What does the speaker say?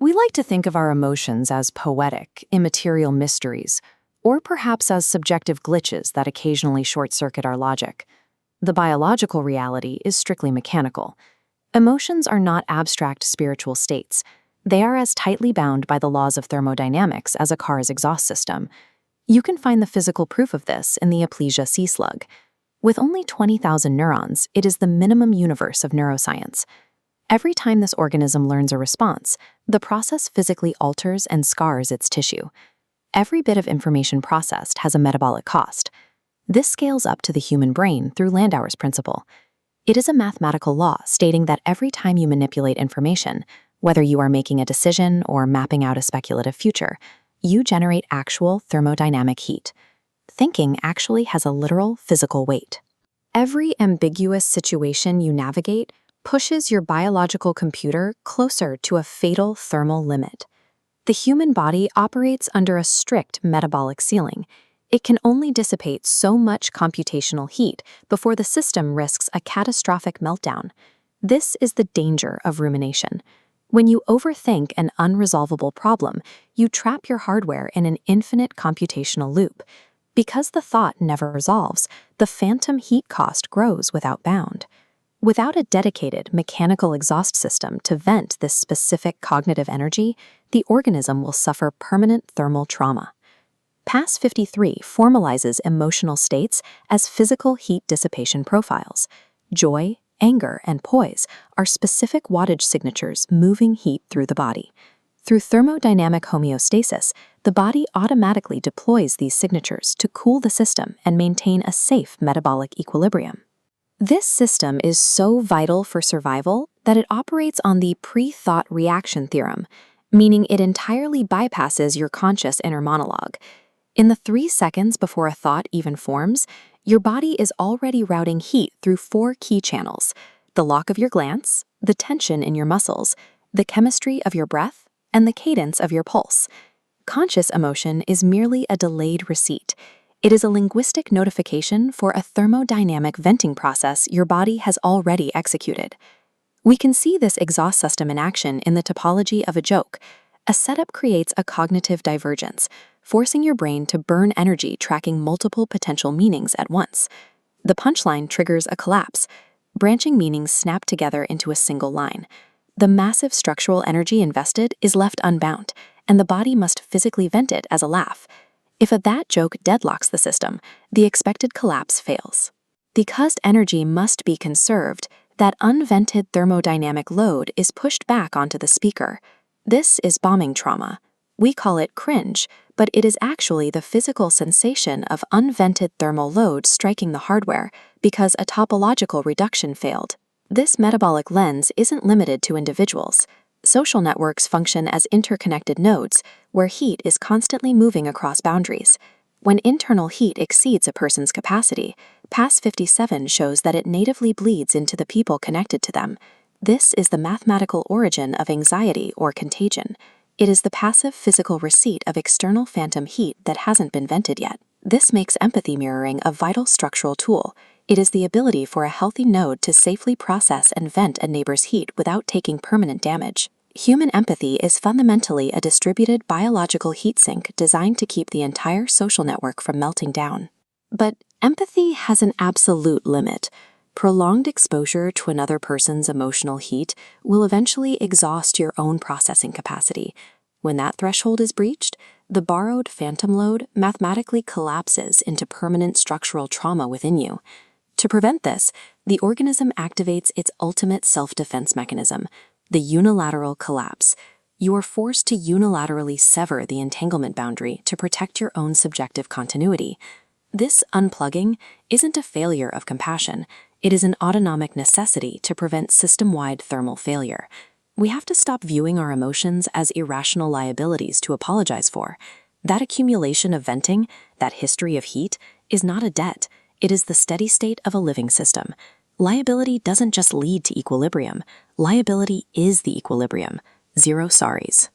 We like to think of our emotions as poetic, immaterial mysteries, or perhaps as subjective glitches that occasionally short-circuit our logic. The biological reality is strictly mechanical. Emotions are not abstract spiritual states. They are as tightly bound by the laws of thermodynamics as a car's exhaust system. You can find the physical proof of this in the Aplysia sea slug. With only 20,000 neurons, it is the minimum universe of neuroscience. Every time this organism learns a response, the process physically alters and scars its tissue. Every bit of information processed has a metabolic cost. This scales up to the human brain through Landau's principle. It is a mathematical law stating that every time you manipulate information, whether you are making a decision or mapping out a speculative future, you generate actual thermodynamic heat. Thinking actually has a literal physical weight. Every ambiguous situation you navigate pushes your biological computer closer to a fatal thermal limit. The human body operates under a strict metabolic ceiling. It can only dissipate so much computational heat before the system risks a catastrophic meltdown. This is the danger of rumination. When you overthink an unresolvable problem, you trap your hardware in an infinite computational loop. Because the thought never resolves, the phantom heat cost grows without bound. Without a dedicated mechanical exhaust system to vent this specific cognitive energy, the organism will suffer permanent thermal trauma. PAS 53 formalizes emotional states as physical heat dissipation profiles. Joy, anger, and poise are specific wattage signatures moving heat through the body. Through thermodynamic homeostasis, the body automatically deploys these signatures to cool the system and maintain a safe metabolic equilibrium. This system is so vital for survival that it operates on the pre-thought reaction theorem, meaning it entirely bypasses your conscious inner monologue. In the 3 seconds before a thought even forms, your body is already routing heat through 4 key channels: the lock of your glance, the tension in your muscles, the chemistry of your breath, and the cadence of your pulse. Conscious emotion is merely a delayed receipt. It is a linguistic notification for a thermodynamic venting process your body has already executed. We can see this exhaust system in action in the topology of a joke. A setup creates a cognitive divergence, forcing your brain to burn energy tracking multiple potential meanings at once. The punchline triggers a collapse. Branching meanings snap together into a single line. The massive structural energy invested is left unbound, and the body must physically vent it as a laugh. If that joke deadlocks the system, the expected collapse fails. Because energy must be conserved, that unvented thermodynamic load is pushed back onto the speaker. This is bombing trauma. We call it cringe, but it is actually the physical sensation of unvented thermal load striking the hardware because a topological reduction failed. This metabolic lens isn't limited to individuals. Social networks function as interconnected nodes, where heat is constantly moving across boundaries. When internal heat exceeds a person's capacity, PAS 57 shows that it natively bleeds into the people connected to them. This is the mathematical origin of anxiety or contagion. It is the passive physical receipt of external phantom heat that hasn't been vented yet. This makes empathy mirroring a vital structural tool. It is the ability for a healthy node to safely process and vent a neighbor's heat without taking permanent damage. Human empathy is fundamentally a distributed biological heat sink designed to keep the entire social network from melting down. But empathy has an absolute limit. Prolonged exposure to another person's emotional heat will eventually exhaust your own processing capacity. When that threshold is breached, the borrowed phantom load mathematically collapses into permanent structural trauma within you. To prevent this, the organism activates its ultimate self-defense mechanism, the unilateral collapse. You are forced to unilaterally sever the entanglement boundary to protect your own subjective continuity. This unplugging isn't a failure of compassion. It is an autonomic necessity to prevent system-wide thermal failure. We have to stop viewing our emotions as irrational liabilities to apologize for. That accumulation of venting, that history of heat, is not a debt. It is the steady state of a living system. Liability doesn't just lead to equilibrium. Liability is the equilibrium. Zero sorries.